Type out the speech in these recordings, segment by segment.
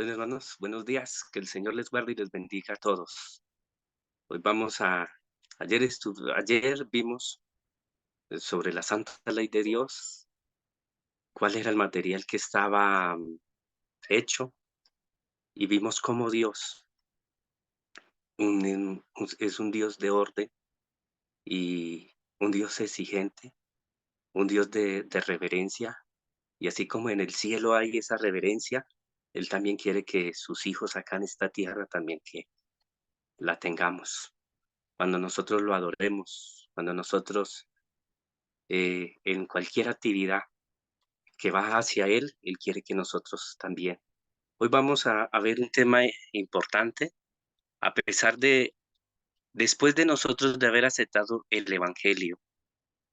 Bueno, hermanos, buenos días. Que el Señor les guarde y les bendiga a todos. Hoy ayer vimos sobre la santa ley de Dios, cuál era el material que estaba hecho, y vimos cómo Dios es un Dios de orden y un Dios exigente, un Dios de reverencia, y así como en el cielo hay esa reverencia, Él también quiere que sus hijos acá en esta tierra también que la tengamos. Cuando nosotros lo adoremos, cuando nosotros en cualquier actividad que va hacia Él, Él quiere que nosotros también. Hoy vamos a ver un tema importante, a pesar de, después de nosotros de haber aceptado el Evangelio,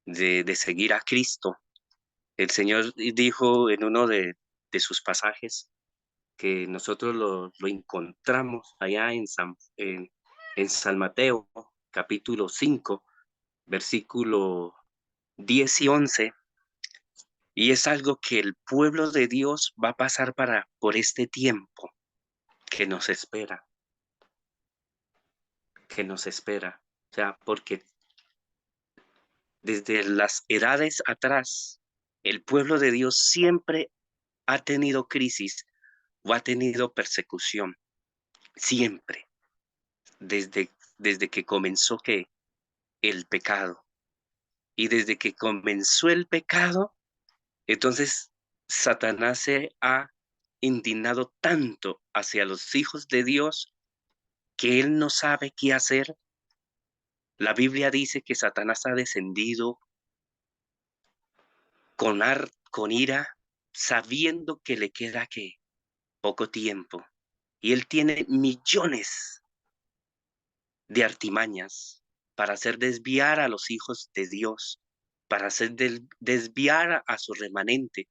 de seguir a Cristo, el Señor dijo en uno de sus pasajes que nosotros lo encontramos allá en San Mateo, capítulo 5 versículo 10 y 11. Y es algo que el pueblo de Dios va a pasar por este tiempo que nos espera, que nos espera. O sea, porque desde las edades atrás, el pueblo de Dios siempre ha tenido crisis o ha tenido persecución, siempre, desde que comenzó el pecado. Y desde que comenzó el pecado, entonces Satanás se ha indignado tanto hacia los hijos de Dios que él no sabe qué hacer. La Biblia dice que Satanás ha descendido con ira, sabiendo que le queda que poco tiempo. Y él tiene millones de artimañas para hacer desviar a los hijos de Dios, para hacer desviar a su remanente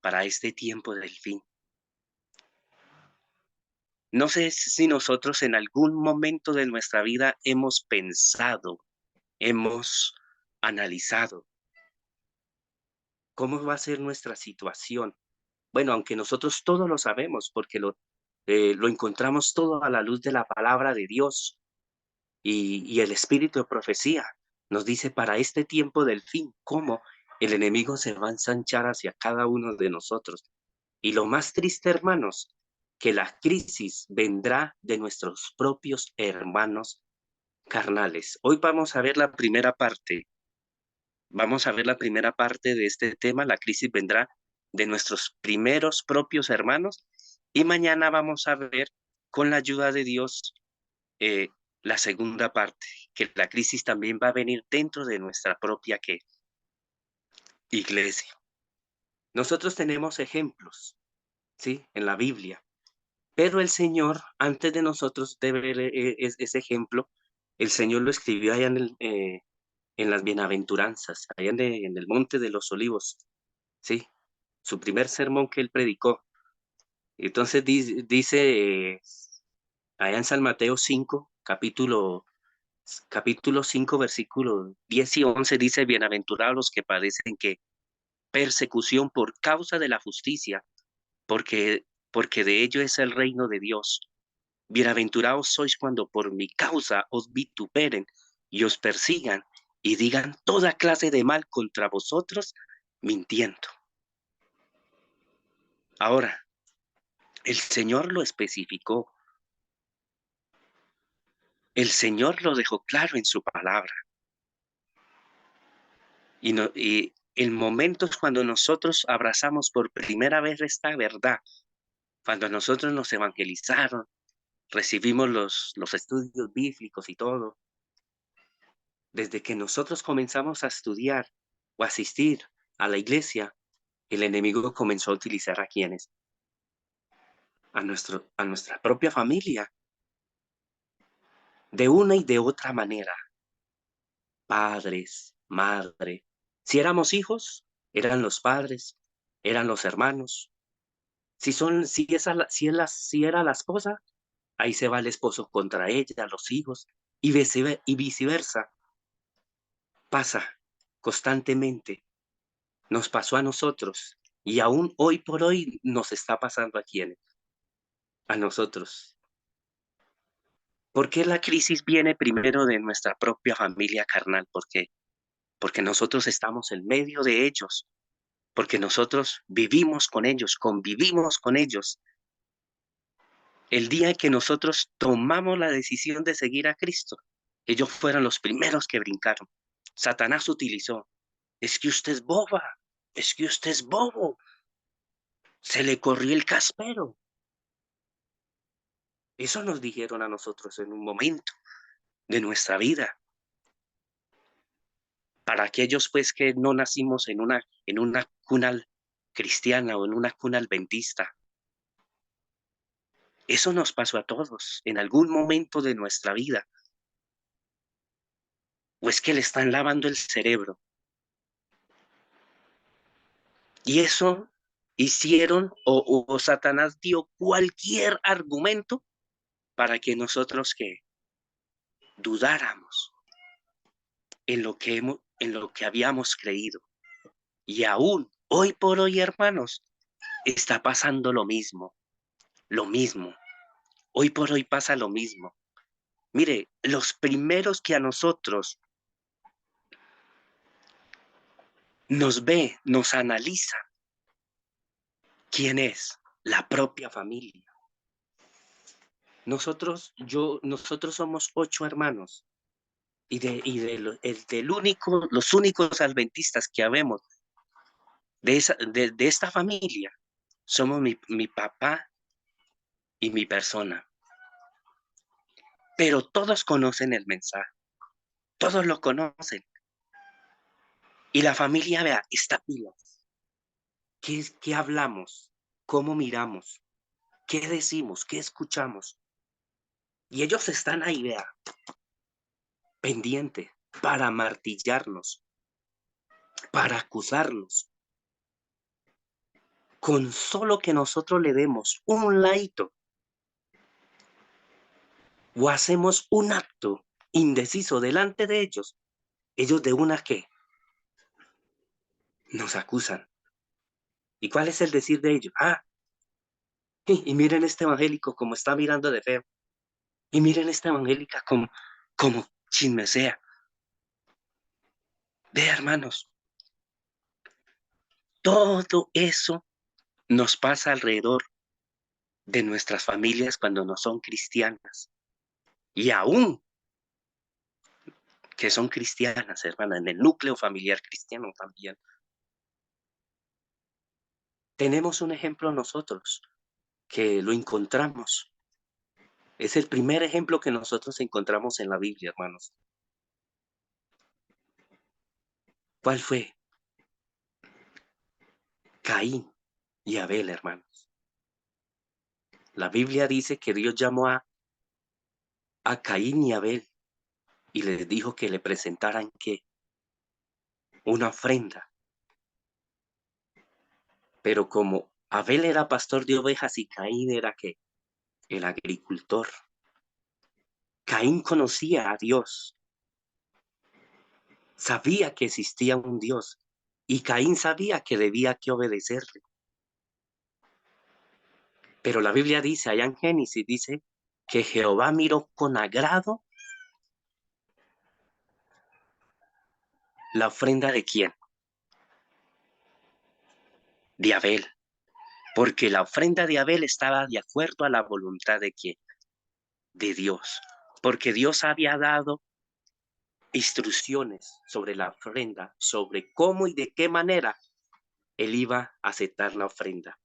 para este tiempo del fin. No sé si nosotros en algún momento de nuestra vida hemos pensado, hemos analizado cómo va a ser nuestra situación. Bueno, aunque nosotros todo lo sabemos, porque lo encontramos todo a la luz de la palabra de Dios y el espíritu de profecía. Nos dice para este tiempo del fin, cómo el enemigo se va a ensanchar hacia cada uno de nosotros. Y lo más triste, hermanos, que la crisis vendrá de nuestros propios hermanos carnales. Hoy vamos a ver la primera parte. Vamos a ver la primera parte de este tema. La crisis vendrá de nuestros primeros propios hermanos. Y mañana vamos a ver, con la ayuda de Dios, eh, la segunda parte, que la crisis también va a venir dentro de nuestra propia iglesia. Nosotros tenemos ejemplos, ¿sí? En la Biblia. Pero el Señor, antes de nosotros de ver ese ejemplo, el Señor lo escribió allá en las bienaventuranzas, allá en el Monte de los Olivos, ¿sí? Su primer sermón que él predicó. Entonces dice allá en San Mateo 5, capítulo 5, versículos 10 y 11, dice, bienaventurados los que padecen que persecución por causa de la justicia, porque de ello es el reino de Dios. Bienaventurados sois cuando por mi causa os vituperen y os persigan y digan toda clase de mal contra vosotros, mintiendo. Ahora, el Señor lo especificó, el Señor lo dejó claro en su palabra. Y en momentos cuando nosotros abrazamos por primera vez esta verdad, cuando nosotros nos evangelizaron, recibimos los estudios bíblicos y todo, desde que nosotros comenzamos a estudiar o asistir a la iglesia, el enemigo comenzó a utilizar a quienes, a nuestra propia familia, de una y de otra manera, padres, madre. Si éramos hijos, eran los padres, eran los hermanos. Si era la esposa, ahí se va el esposo contra ella, los hijos, y viceversa. Pasa constantemente. Nos pasó a nosotros y aún hoy por hoy nos está pasando a quienes. a nosotros. ¿Por qué la crisis viene primero de nuestra propia familia carnal? Porque nosotros estamos en medio de ellos, porque nosotros vivimos con ellos, convivimos con ellos. El día que nosotros tomamos la decisión de seguir a Cristo, ellos fueron los primeros que brincaron. Satanás utilizó, es que usted es boba, es que usted es bobo, se le corrió el caspero. Eso nos dijeron a nosotros en un momento de nuestra vida. Para aquellos pues que no nacimos en una cuna cristiana o en una cuna adventista, eso nos pasó a todos en algún momento de nuestra vida. O es que le están lavando el cerebro. Y eso hicieron o Satanás dio cualquier argumento para que nosotros que dudáramos en lo que habíamos creído. Y aún hoy por hoy, hermanos, está pasando lo mismo, lo mismo. Hoy por hoy pasa lo mismo. Mire, los primeros que a nosotros nos ve, nos analiza, ¿quién es? La propia familia. Nosotros somos 8 hermanos los únicos adventistas que habemos de esta familia somos mi papá y mi persona. Pero todos conocen el mensaje, todos lo conocen. Y la familia, vea, está pila. ¿Qué hablamos? ¿Cómo miramos? ¿Qué decimos? ¿Qué escuchamos? Y ellos están ahí, vea, pendiente para martillarnos, para acusarnos. Con solo que nosotros le demos un ladito o hacemos un acto indeciso delante de ellos de una que nos acusan. ¿Y cuál es el decir de ellos? Ah, y miren este evangélico como está mirando de feo. Y miren esta evangélica como chismesea. Ve, hermanos, todo eso nos pasa alrededor de nuestras familias cuando no son cristianas. Y aún que son cristianas, hermana, en el núcleo familiar cristiano también. Tenemos un ejemplo nosotros que lo encontramos. Es el primer ejemplo que nosotros encontramos en la Biblia, hermanos. ¿Cuál fue? Caín y Abel, hermanos. La Biblia dice que Dios llamó a Caín y Abel y les dijo que le presentaran ¿qué? Una ofrenda. Pero como Abel era pastor de ovejas y Caín era ¿qué? El agricultor. Caín conocía a Dios, sabía que existía un Dios y Caín sabía que debía que obedecerle. Pero la Biblia dice, allá en Génesis, dice que Jehová miró con agrado la ofrenda de quién? De Abel. Porque la ofrenda de Abel estaba de acuerdo a la voluntad de quién? De Dios. Porque Dios había dado instrucciones sobre la ofrenda, sobre cómo y de qué manera él iba a aceptar la ofrenda.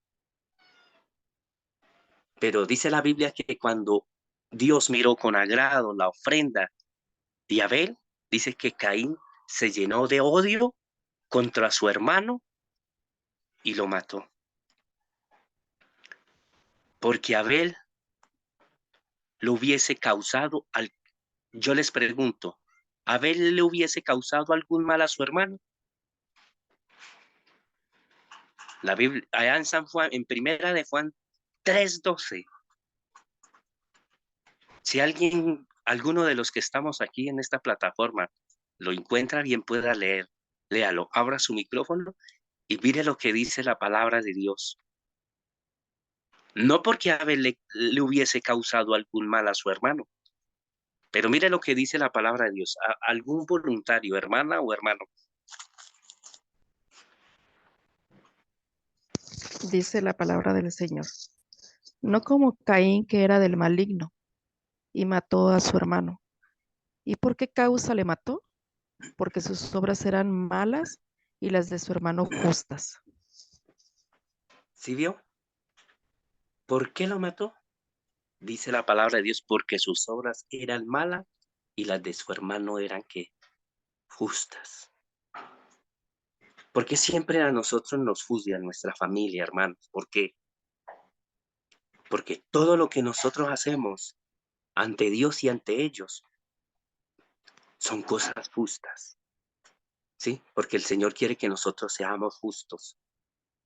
Pero dice la Biblia que cuando Dios miró con agrado la ofrenda de Abel, dice que Caín se llenó de odio contra su hermano y lo mató. Porque Abel lo hubiese causado, yo les pregunto, ¿Abel le hubiese causado algún mal a su hermano? La Biblia, allá en San Juan, en primera de Juan 3:12, si alguno de los que estamos aquí en esta plataforma lo encuentra bien, pueda leer, léalo, abra su micrófono y mire lo que dice la palabra de Dios. No porque Abel le hubiese causado algún mal a su hermano, pero mire lo que dice la palabra de Dios. Algún voluntario, hermana o hermano. Dice la palabra del Señor. No como Caín, que era del maligno y mató a su hermano. ¿Y por qué causa le mató? Porque sus obras eran malas y las de su hermano justas. ¿Sí vio? ¿Por qué lo mató? Dice la palabra de Dios, porque sus obras eran malas y las de su hermano eran que justas. Porque siempre a nosotros nos juzga nuestra familia, hermanos. ¿Por qué? Porque todo lo que nosotros hacemos ante Dios y ante ellos son cosas justas, ¿sí? Porque el Señor quiere que nosotros seamos justos,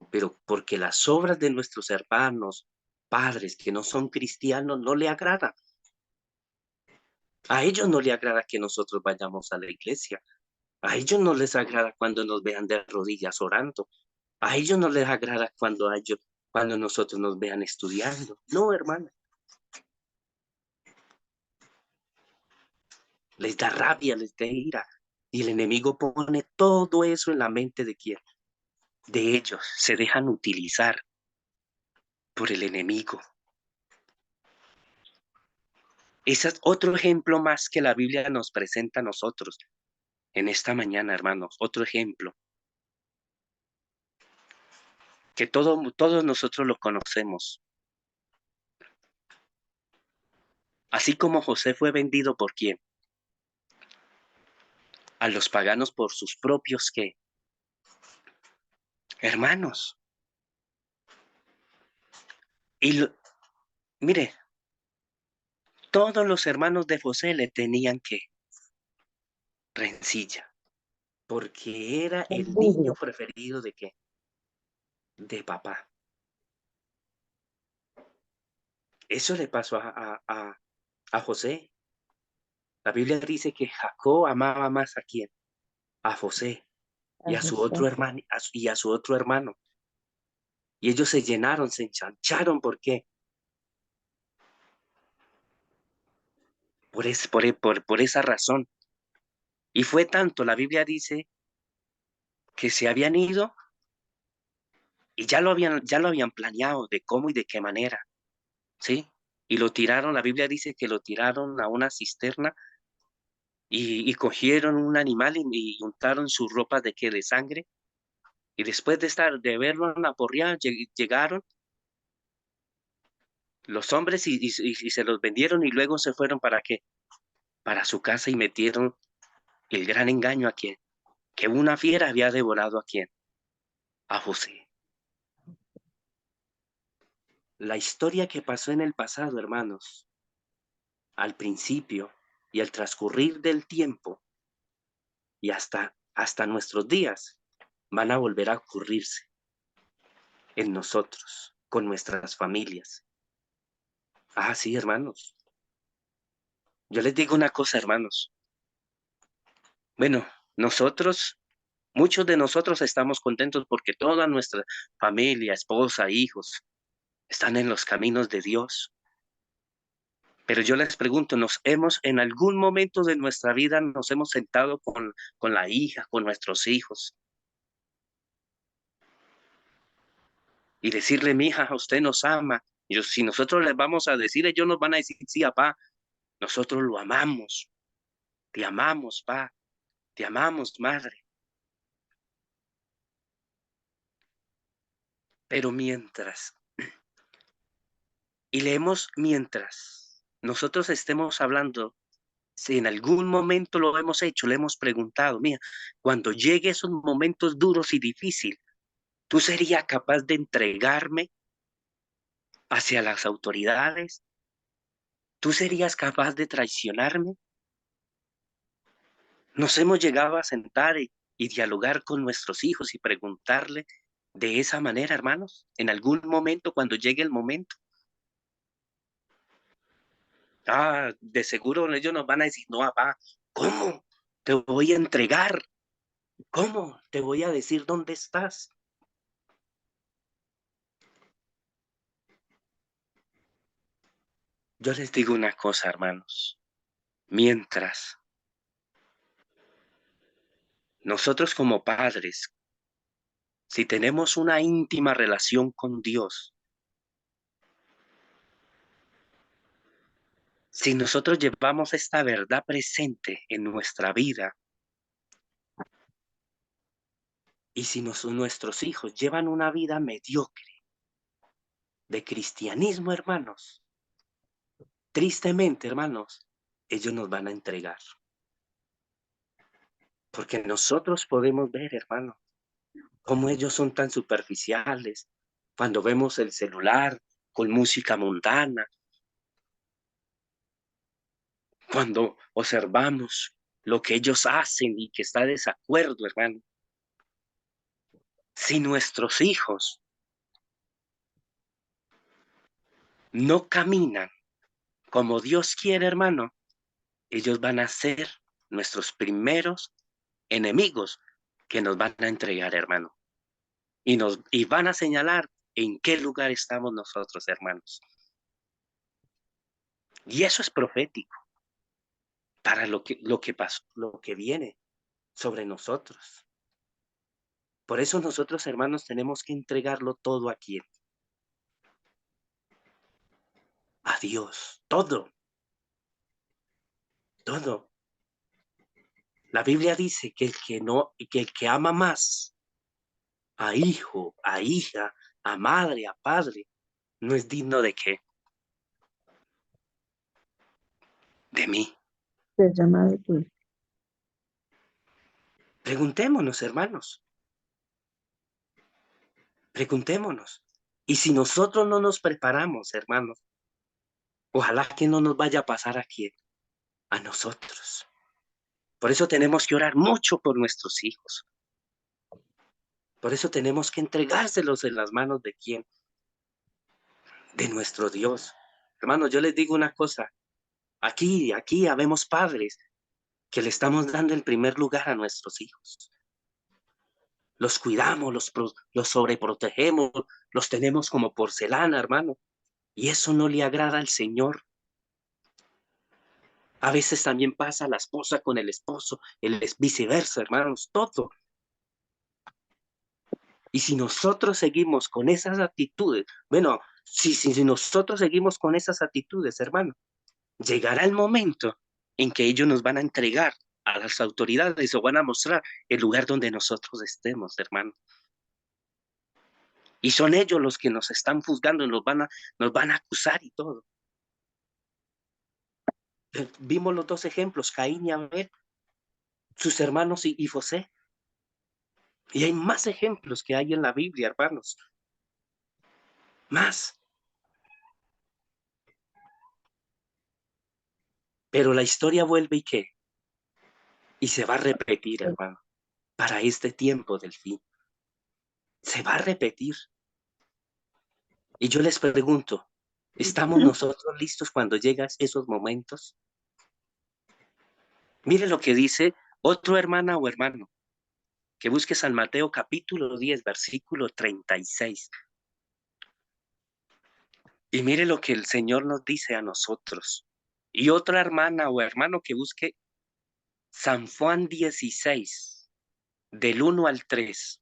pero porque las obras de nuestros hermanos, padres que no son cristianos, no le agradan. A ellos no le agrada que nosotros vayamos a la iglesia. A ellos no les agrada cuando nos vean de rodillas orando. A ellos no les agrada cuando nosotros nos vean estudiando. No, hermano. Les da rabia, les da ira. Y el enemigo pone todo eso en la mente de quién. De ellos. Se dejan utilizar por el enemigo. Ese es otro ejemplo más que la Biblia nos presenta a nosotros en esta mañana, hermanos. Otro ejemplo que todos nosotros lo conocemos. Así como José fue vendido por quién, a los paganos por sus propios ¿qué? Hermanos. Y mire, todos los hermanos de José le tenían que rencilla, porque era el niño Envidia. preferido de qué, de papá. Eso le pasó a José. La Biblia dice que Jacob amaba más a quién, a José A y a su José. otro hermano y a su otro hermano. Y ellos se llenaron, se enchancharon, ¿por qué? Por esa razón. Y fue tanto, la Biblia dice que se habían ido y ya lo habían planeado de cómo y de qué manera, ¿sí? Y lo tiraron, la Biblia dice que lo tiraron a una cisterna y cogieron un animal y untaron sus ropas de qué, de sangre. Y después de verlo aporrear, llegaron los hombres y se los vendieron y luego se fueron para qué, para su casa y metieron el gran engaño a quién, que una fiera había devorado a quién, a José. La historia que pasó en el pasado, hermanos, al principio y al transcurrir del tiempo y hasta nuestros días, van a volver a ocurrirse en nosotros, con nuestras familias. Ah, sí, hermanos. Yo les digo una cosa, hermanos. Bueno, nosotros, muchos de nosotros estamos contentos porque toda nuestra familia, esposa, hijos, están en los caminos de Dios. Pero yo les pregunto, en algún momento de nuestra vida nos hemos sentado con la hija, con nuestros hijos, y decirle, mi hija, usted nos ama. Y si nosotros les vamos a decir, ellos nos van a decir, sí, papá, nosotros lo amamos, te amamos, pa, te amamos, madre. Pero mientras nosotros estemos hablando, si en algún momento lo hemos hecho, le hemos preguntado, mira, cuando llegue esos momentos duros y difíciles, ¿tú serías capaz de entregarme hacia las autoridades? ¿Tú serías capaz de traicionarme? Nos hemos llegado a sentar y dialogar con nuestros hijos y preguntarle de esa manera, hermanos, en algún momento, cuando llegue el momento. Ah, de seguro ellos nos van a decir, no, papá, ¿cómo? Te voy a entregar. ¿Cómo? Te voy a decir dónde estás. Yo les digo una cosa, hermanos. Mientras nosotros como padres, si tenemos una íntima relación con Dios, si nosotros llevamos esta verdad presente en nuestra vida, y si nuestros hijos llevan una vida mediocre de cristianismo, hermanos, tristemente, hermanos, ellos nos van a entregar. Porque nosotros podemos ver, hermano, cómo ellos son tan superficiales cuando vemos el celular con música mundana, cuando observamos lo que ellos hacen y que está de desacuerdo, hermano. Si nuestros hijos no caminan como Dios quiere, hermano, ellos van a ser nuestros primeros enemigos que nos van a entregar, hermano. Y van a señalar en qué lugar estamos nosotros, hermanos. Y eso es profético para lo que pasó, lo que viene sobre nosotros. Por eso nosotros, hermanos, tenemos que entregarlo todo aquí, a Dios, todo, todo. La Biblia dice que el que ama más a hijo, a hija, a madre, a padre, no es digno de qué, de mí. Se llama de ti. Preguntémonos, hermanos, preguntémonos. Y si nosotros no nos preparamos, hermanos, ojalá que no nos vaya a pasar aquí, a nosotros. Por eso tenemos que orar mucho por nuestros hijos. Por eso tenemos que entregárselos en las manos de quién, de nuestro Dios. Hermanos, yo les digo una cosa. Aquí habemos padres que le estamos dando el primer lugar a nuestros hijos. Los cuidamos, los sobreprotegemos, los tenemos como porcelana, hermano. Y eso no le agrada al Señor. A veces también pasa la esposa con el esposo, viceversa, hermanos, todo. Y si nosotros seguimos con esas actitudes, bueno, si nosotros seguimos con esas actitudes, hermano, llegará el momento en que ellos nos van a entregar a las autoridades o van a mostrar el lugar donde nosotros estemos, hermano. Y son ellos los que nos están juzgando, nos van a acusar y todo. Vimos los dos ejemplos, Caín y Abel, sus hermanos y José. Y hay más ejemplos que hay en la Biblia, hermanos. Más. Pero la historia vuelve y qué. Y se va a repetir, hermano, para este tiempo del fin. Se va a repetir. Y yo les pregunto, ¿estamos nosotros listos cuando llegan esos momentos? Mire lo que dice otro hermana o hermano, que busque San Mateo capítulo 10, versículo 36. Y mire lo que el Señor nos dice a nosotros. Y otra hermana o hermano que busque San Juan 16, del 1 al 3.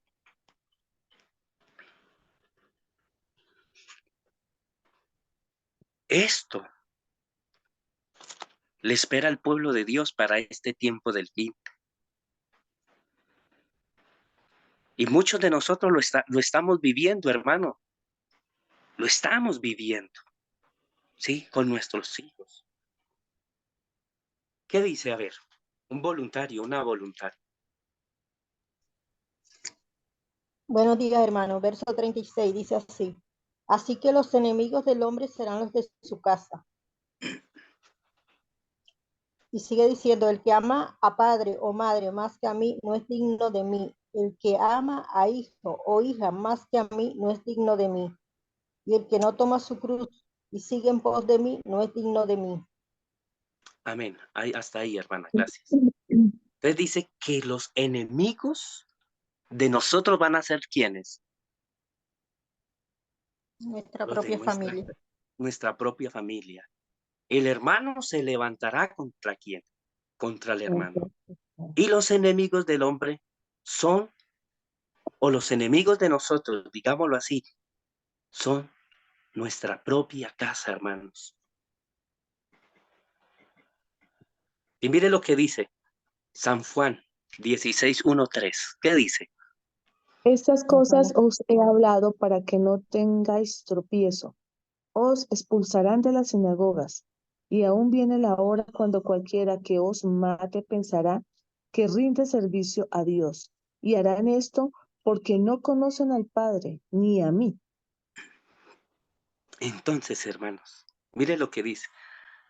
Esto le espera al pueblo de Dios para este tiempo del fin. Y muchos de nosotros lo estamos viviendo, hermano. Lo estamos viviendo, ¿sí? Con nuestros hijos. ¿Qué dice? A ver, un voluntario, una voluntaria. Buenos días, hermano. Verso 36 dice así. Así que los enemigos del hombre serán los de su casa. Y sigue diciendo, el que ama a padre o madre más que a mí no es digno de mí. El que ama a hijo o hija más que a mí no es digno de mí. Y el que no toma su cruz y sigue en pos de mí no es digno de mí. Amén. Hasta ahí, hermana, gracias. Entonces dice que los enemigos de nosotros van a ser ¿quiénes? Nuestra Los de propia familia. nuestra propia familia. El hermano se levantará contra quién, contra el hermano. Y los enemigos del hombre son, o los enemigos de nosotros, digámoslo así, son nuestra propia casa, hermanos. Y mire lo que dice San Juan 16:1-3. ¿Qué dice? Estas cosas os he hablado para que no tengáis tropiezo. Os expulsarán de las sinagogas, y aún viene la hora cuando cualquiera que os mate pensará que rinde servicio a Dios, y harán esto porque no conocen al Padre ni a mí. Entonces, hermanos, mire lo que dice.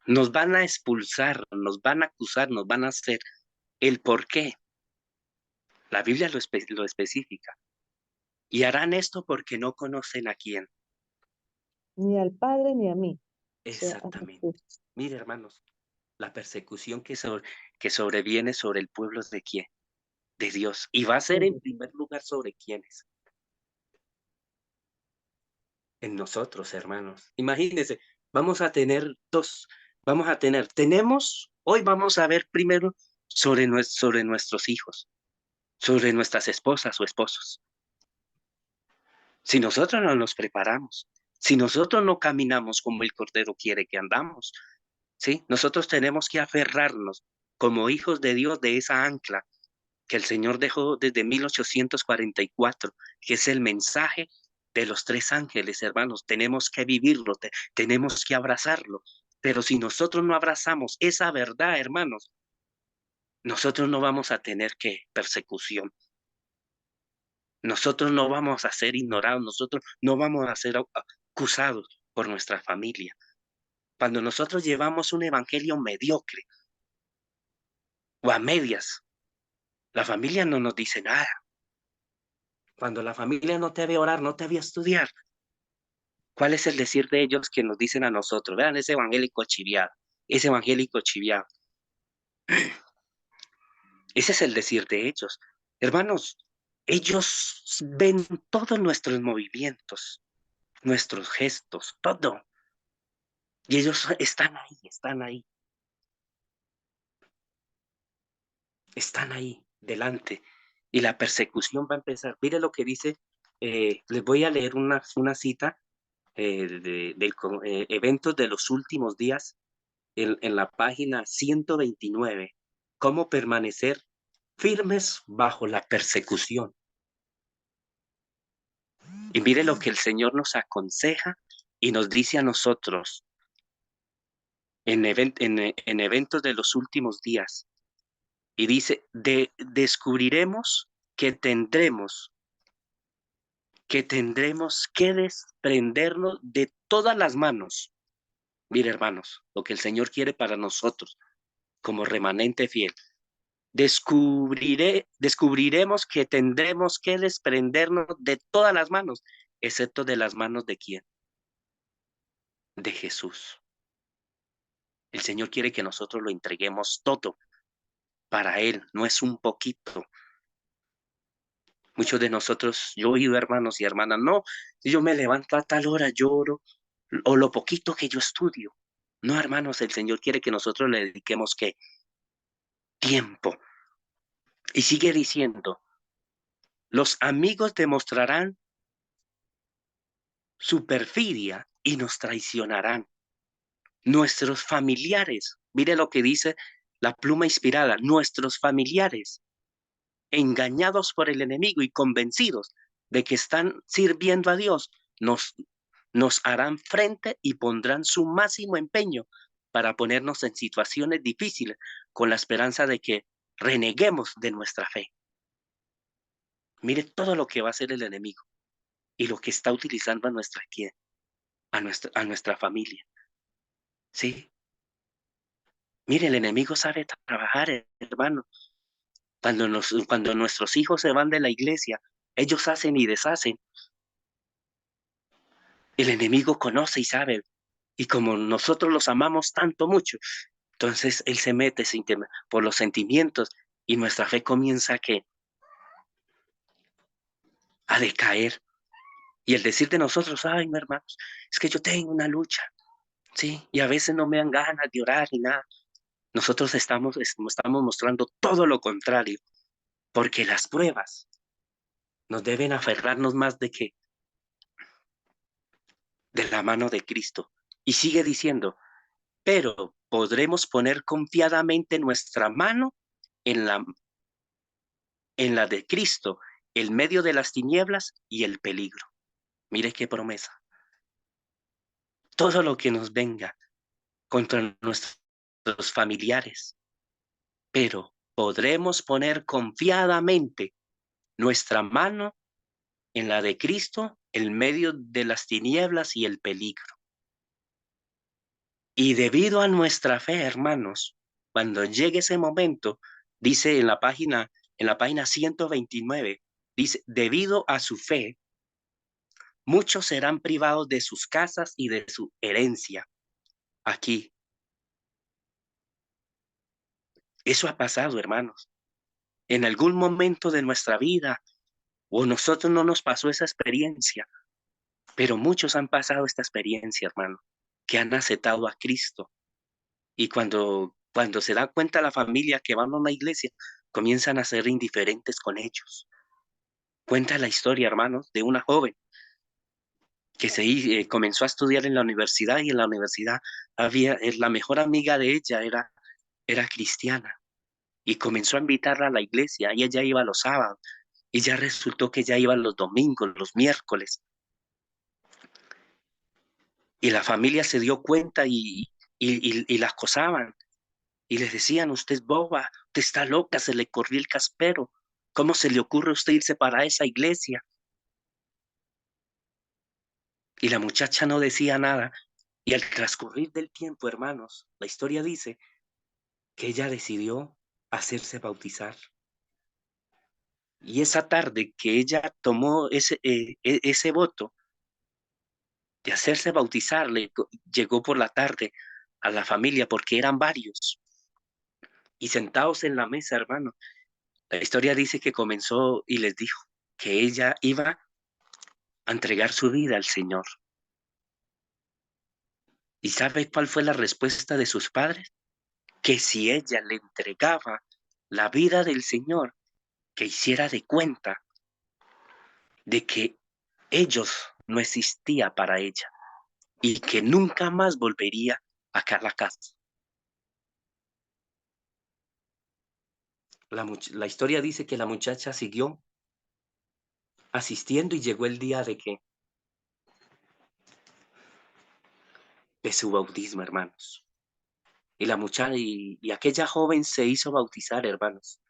Nos van a expulsar, nos van a acusar, nos van a hacer. ¿El por qué? La Biblia lo especifica. Y harán esto porque no conocen a quién. Ni al Padre ni a mí. O sea, a Exactamente. Jesús. Mire, hermanos, la persecución que sobreviene sobre el pueblo de quién, de Dios. Y va a ser en primer lugar sobre quiénes, en nosotros, hermanos. Imagínense, hoy vamos a ver primero sobre nuestros hijos, sobre nuestras esposas o esposos. Si nosotros no nos preparamos, si nosotros no caminamos como el Cordero quiere que andamos, ¿sí? Nosotros tenemos que aferrarnos como hijos de Dios de esa ancla que el Señor dejó desde 1844, que es el mensaje de los tres ángeles, hermanos. Tenemos que vivirlo, tenemos que abrazarlo. Pero si nosotros no abrazamos esa verdad, hermanos, nosotros no vamos a tener persecución. Nosotros no vamos a ser ignorados, nosotros no vamos a ser acusados por nuestra familia. Cuando nosotros llevamos un evangelio mediocre o a medias, la familia no nos dice nada. Cuando la familia no te ve orar, no te ve estudiar, ¿cuál es el decir de ellos que nos dicen a nosotros? Vean ese evangélico chiviado, ese evangélico chiviado. Ese es el decir de ellos. Hermanos, ellos ven todos nuestros movimientos, nuestros gestos, todo. Y ellos están ahí, delante. Y la persecución va a empezar. Mire lo que dice, les voy a leer una cita eventos de los últimos días en la página 129. Cómo permanecer firmes bajo la persecución. Y mire lo que el Señor nos aconseja y nos dice a nosotros en eventos de los últimos días. Y dice, descubriremos que tendremos que desprendernos de todas las manos. Mire, hermanos, lo que el Señor quiere para nosotros como remanente fiel. Descubriremos que tendremos que desprendernos de todas las manos, excepto de las manos de quién, de Jesús. El Señor quiere que nosotros lo entreguemos todo para Él, no es un poquito. Muchos de nosotros, yo he oído hermanos y hermanas, no, yo me levanto a tal hora, lloro, o lo poquito que yo estudio. No, hermanos, el Señor quiere que nosotros le dediquemos ¿qué? Tiempo. Y sigue diciendo, los amigos demostrarán su perfidia y nos traicionarán. Nuestros familiares, mire lo que dice la pluma inspirada, nuestros familiares, engañados por el enemigo y convencidos de que están sirviendo a Dios, nos harán frente y pondrán su máximo empeño para ponernos en situaciones difíciles con la esperanza de que reneguemos de nuestra fe. Mire todo lo que va a hacer el enemigo y lo que está utilizando a nuestra familia. ¿Sí? Mire, el enemigo sabe trabajar, hermano. Cuando nuestros hijos se van de la iglesia, ellos hacen y deshacen. El enemigo conoce y sabe. Y como nosotros los amamos tanto mucho, entonces él se mete por los sentimientos y nuestra fe comienza a decaer. Y el decir de nosotros, ay, mi hermanos, es que yo tengo una lucha. Sí, y a veces no me dan ganas de orar ni nada. Nosotros estamos mostrando todo lo contrario, porque las pruebas nos deben aferrarnos más de la mano de Cristo. Y sigue diciendo, pero podremos poner confiadamente nuestra mano en la de Cristo, en medio de las tinieblas y el peligro. Mire qué promesa. Todo lo que nos venga contra nuestros familiares, pero podremos poner confiadamente nuestra mano en la de Cristo en medio de las tinieblas y el peligro. Y debido a nuestra fe, hermanos, cuando llegue ese momento, dice en la página 129, dice, debido a su fe, muchos serán privados de sus casas y de su herencia. Aquí, eso ha pasado, hermanos. En algún momento de nuestra vida, o nosotros no nos pasó esa experiencia, pero muchos han pasado esta experiencia, hermano, que han aceptado a Cristo. Y cuando se da cuenta la familia que van a una iglesia, comienzan a ser indiferentes con ellos. Cuenta la historia, hermanos, de una joven que comenzó a estudiar en la universidad y en la universidad la mejor amiga de ella era cristiana y comenzó a invitarla a la iglesia y ella iba los sábados y ya resultó que ella iba los domingos, los miércoles y la familia se dio cuenta y la acosaban y les decían, usted es boba, usted está loca, se le corrió el caspero, ¿cómo se le ocurre a usted irse para esa iglesia? Y la muchacha no decía nada. Y al transcurrir del tiempo, hermanos, la historia dice que ella decidió hacerse bautizar. Y esa tarde que ella tomó ese voto de hacerse bautizar, llegó por la tarde a la familia porque eran varios. Y sentados en la mesa, hermano, la historia dice que comenzó y les dijo que ella iba a entregar su vida al Señor. ¿Y sabe cuál fue la respuesta de sus padres? Que si ella le entregaba la vida del Señor, que hiciera de cuenta de que ellos no existía para ella y que nunca más volvería acá a la casa. La historia dice que la muchacha siguió asistiendo y llegó el día de su bautismo, hermanos. Y la muchacha y aquella joven se hizo bautizar, hermanos.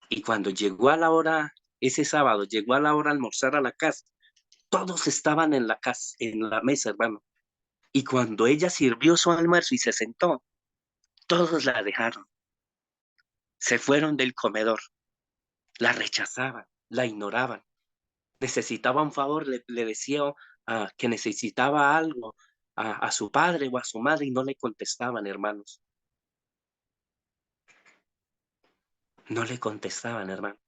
Y cuando llegó a la hora, ese sábado, llegó a la hora de almorzar a la casa, todos estaban en la casa, en la mesa, hermano. Y cuando ella sirvió su almuerzo y se sentó, todos la dejaron. Se fueron del comedor, la rechazaban, la ignoraban. Necesitaba un favor, le decía que necesitaba algo a su padre o a su madre y no le contestaban, hermanos. No le contestaban, hermano.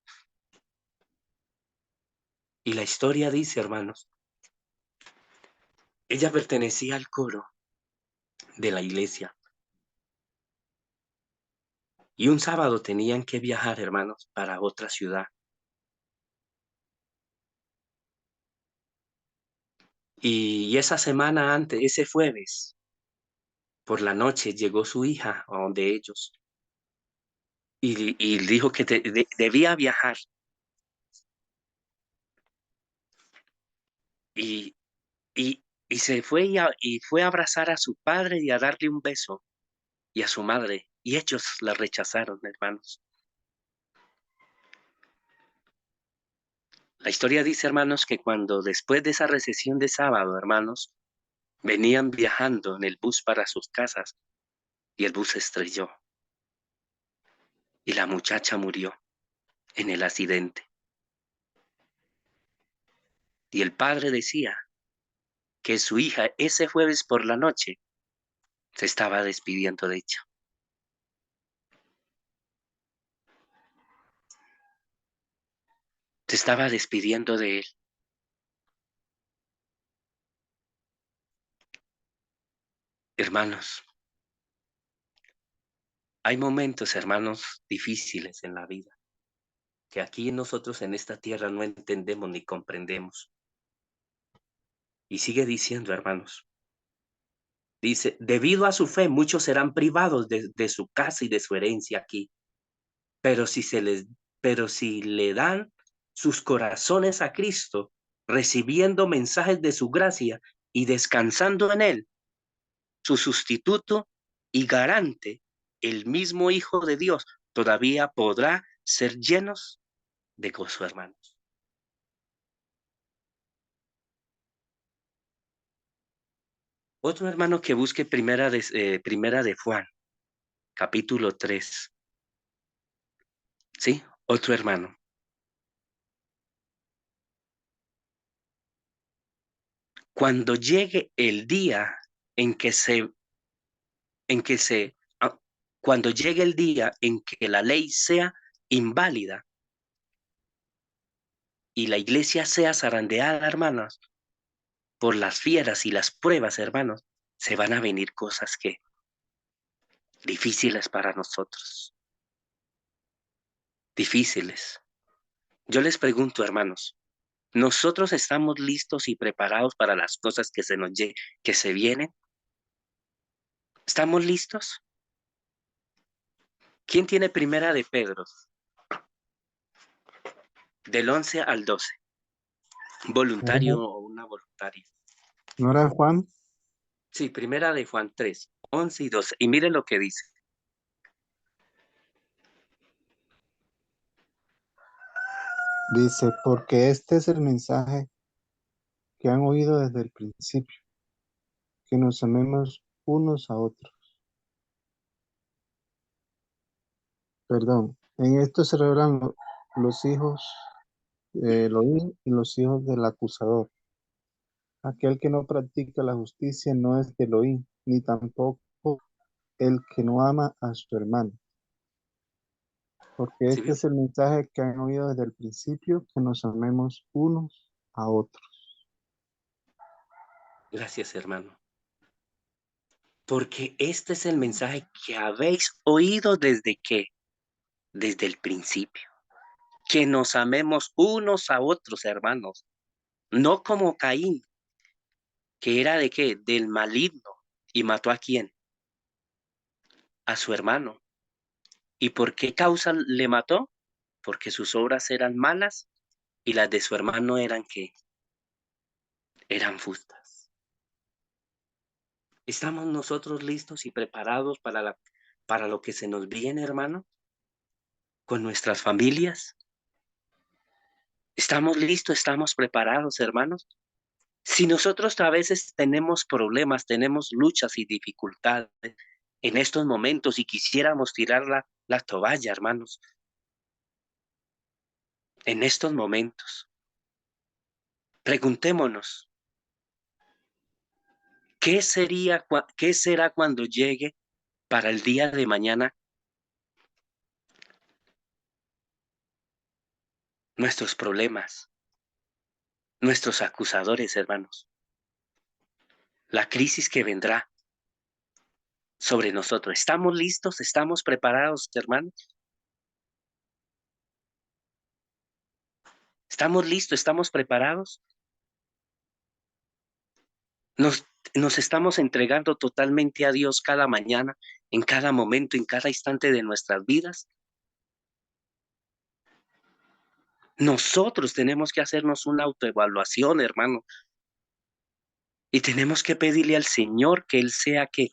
Y la historia dice, hermanos, ella pertenecía al coro de la iglesia. Y un sábado tenían que viajar, hermanos, para otra ciudad. Y esa semana antes, ese jueves, por la noche, llegó su hija a donde ellos y dijo que debía viajar. Y, y se fue y fue a abrazar a su padre y a darle un beso y a su madre. Y ellos la rechazaron, hermanos. La historia dice, hermanos, que cuando después de esa recesión de sábado, hermanos, venían viajando en el bus para sus casas y el bus se estrelló y la muchacha murió en el accidente. Y el padre decía que su hija ese jueves por la noche se estaba despidiendo de ella. Se estaba despidiendo de él. . Hermanos, hay momentos, hermanos, difíciles en la vida, que aquí nosotros en esta tierra no entendemos ni comprendemos. Y sigue diciendo, hermanos, dice, debido a su fe, muchos serán privados de su casa y de su herencia aquí. Pero pero si le dan sus corazones a Cristo, recibiendo mensajes de su gracia y descansando en él, su sustituto y garante, el mismo Hijo de Dios, todavía podrá ser llenos de gozo, hermanos. Otro hermano que busque primera de Juan, capítulo 3. ¿Sí? Otro hermano. Cuando llegue el día en que en que se, ah, cuando llegue el día en que la ley sea inválida y la iglesia sea zarandeada, hermanos, por las fieras y las pruebas, hermanos, se van a venir cosas que difíciles para nosotros, difíciles. Yo les pregunto, hermanos, ¿nosotros estamos listos y preparados para las cosas que que se vienen? ¿Estamos listos? ¿Quién tiene primera de Pedro? Del 11 al 12. ¿Voluntario o una voluntaria? ¿No era Juan? Sí, primera de Juan 3, 11 y 12. Y mire lo que dice. Dice, porque este es el mensaje que han oído desde el principio, que nos amemos unos a otros. Perdón, en esto se revelan los hijos de Elohim y los hijos del acusador. Aquel que no practica la justicia no es de Elohim, ni tampoco el que no ama a su hermano. Porque ¿Sí este vio? es el mensaje que han oído desde el principio, que nos amemos unos a otros. Gracias, hermano. Porque este es el mensaje que habéis oído desde el principio. Que nos amemos unos a otros, hermanos. No como Caín, que era de qué? Del maligno. ¿Y mató a quién? A su hermano. ¿Y por qué causa le mató? Porque sus obras eran malas y las de su hermano eran que eran justas. ¿Estamos nosotros listos y preparados para lo que se nos viene, hermano? ¿Con nuestras familias? ¿Estamos listos? ¿Estamos preparados, hermanos? Si nosotros a veces tenemos problemas, tenemos luchas y dificultades en estos momentos y quisiéramos tirar la toalla, hermanos, en estos momentos, preguntémonos, qué será cuando llegue para el día de mañana nuestros problemas, nuestros acusadores, hermanos, la crisis que vendrá sobre nosotros? ¿Estamos listos? ¿Estamos preparados, hermanos? ¿Estamos listos? ¿Estamos preparados? Nos, nos estamos entregando totalmente a Dios cada mañana, en cada momento, en cada instante de nuestras vidas. Nosotros tenemos que hacernos una autoevaluación, hermano, y tenemos que pedirle al Señor que Él sea que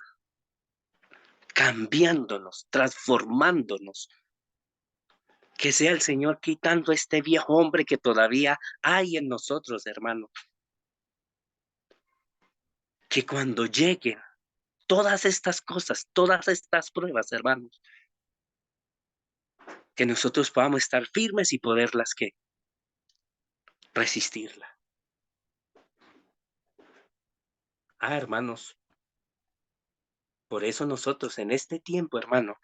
cambiándonos, transformándonos, que sea el Señor quitando este viejo hombre que todavía hay en nosotros, hermano. Que cuando lleguen todas estas cosas, todas estas pruebas, hermanos, que nosotros podamos estar firmes y poderlas que resistirla. Hermanos, por eso nosotros en este tiempo, hermano,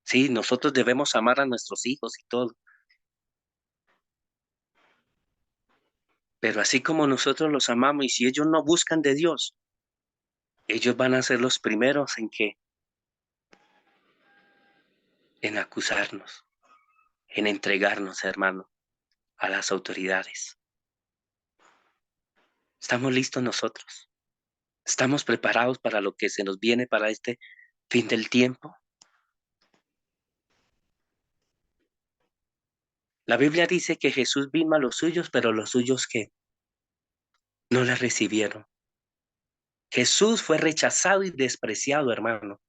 sí, nosotros debemos amar a nuestros hijos y todo. Pero así como nosotros los amamos y si ellos no buscan de Dios, ellos van a ser los primeros en acusarnos, en entregarnos, hermano, a las autoridades. ¿Estamos listos nosotros? ¿Estamos preparados para lo que se nos viene para este fin del tiempo? La Biblia dice que Jesús vino a los suyos, pero los suyos que no le recibieron. Jesús fue rechazado y despreciado, hermano,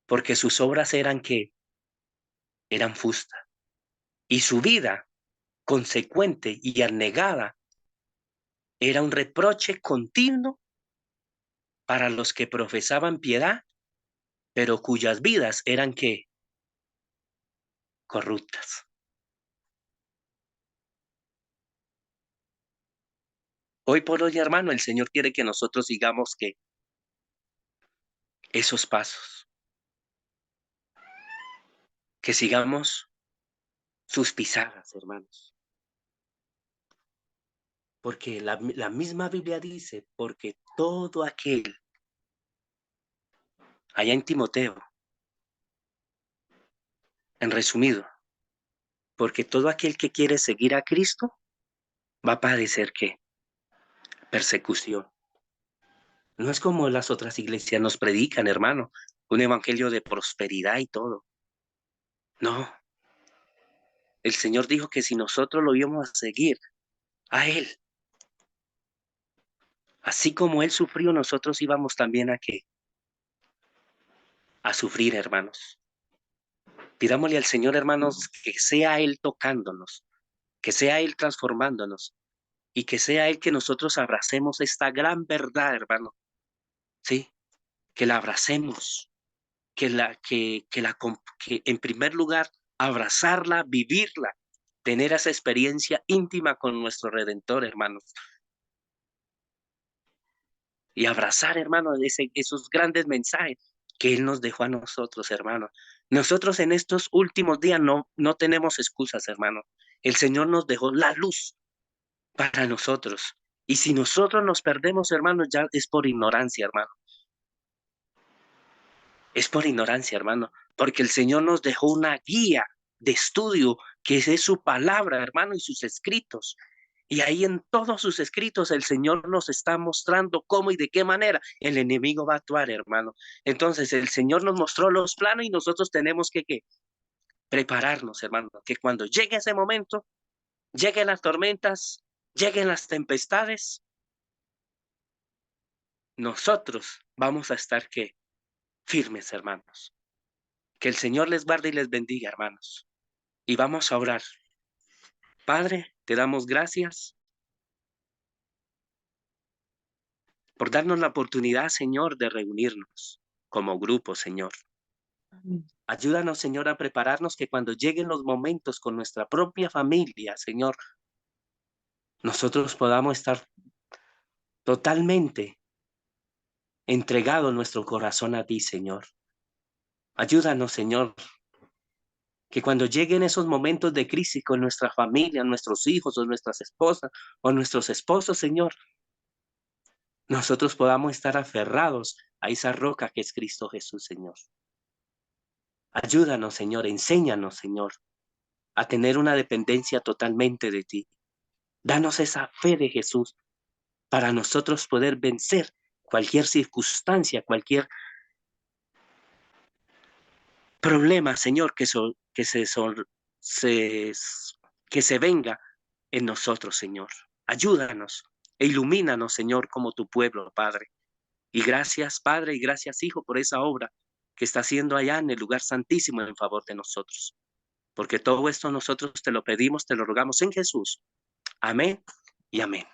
porque sus obras eran fustas. Y su vida consecuente y abnegada era un reproche continuo para los que profesaban piedad, pero cuyas vidas eran corruptas. Hoy por hoy, hermano, el Señor quiere que nosotros sigamos esos pasos, que sigamos sus pisadas, hermanos. Porque la misma Biblia dice, porque todo aquel, allá en Timoteo, en resumido, porque todo aquel que quiere seguir a Cristo va a padecer persecución. No es como las otras iglesias nos predican, hermano, un evangelio de prosperidad y todo. No. El Señor dijo que si nosotros lo íbamos a seguir a Él, así como Él sufrió, nosotros íbamos también a sufrir, hermanos. Pidámosle al Señor, hermanos, que sea Él tocándonos, que sea Él transformándonos y que sea Él que nosotros abracemos esta gran verdad, hermano. Sí, que la abracemos, que en primer lugar abrazarla, vivirla, tener esa experiencia íntima con nuestro Redentor, hermanos. Y abrazar, hermano, esos grandes mensajes que Él nos dejó a nosotros, hermano. Nosotros en estos últimos días no tenemos excusas, hermano. El Señor nos dejó la luz para nosotros. Y si nosotros nos perdemos, hermano, ya es por ignorancia, hermano. Es por ignorancia, hermano, porque el Señor nos dejó una guía de estudio que es su palabra, hermano, y sus escritos. Y ahí en todos sus escritos el Señor nos está mostrando cómo y de qué manera el enemigo va a actuar, hermano. Entonces el Señor nos mostró los planos y nosotros tenemos que prepararnos, hermano, que cuando llegue ese momento, lleguen las tormentas, lleguen las tempestades, nosotros vamos a estar firmes, hermanos. Que el Señor les guarde y les bendiga, hermanos. Y vamos a orar. Padre, te damos gracias por darnos la oportunidad, Señor, de reunirnos como grupo, Señor. Amén. Ayúdanos, Señor, a prepararnos que cuando lleguen los momentos con nuestra propia familia, Señor, nosotros podamos estar totalmente entregados nuestro corazón a ti, Señor. Ayúdanos, Señor, que cuando lleguen esos momentos de crisis con nuestra familia, nuestros hijos o nuestras esposas o nuestros esposos, Señor, nosotros podamos estar aferrados a esa roca que es Cristo Jesús, Señor. Ayúdanos, Señor, enséñanos, Señor, a tener una dependencia totalmente de ti. Danos esa fe de Jesús para nosotros poder vencer cualquier circunstancia, cualquier problema, Señor, que se venga en nosotros, Señor. Ayúdanos e ilumínanos, Señor, como tu pueblo, Padre. Y gracias, Padre, y gracias, Hijo, por esa obra que está haciendo allá en el lugar santísimo en favor de nosotros. Porque todo esto nosotros te lo pedimos, te lo rogamos en Jesús. Amén y amén.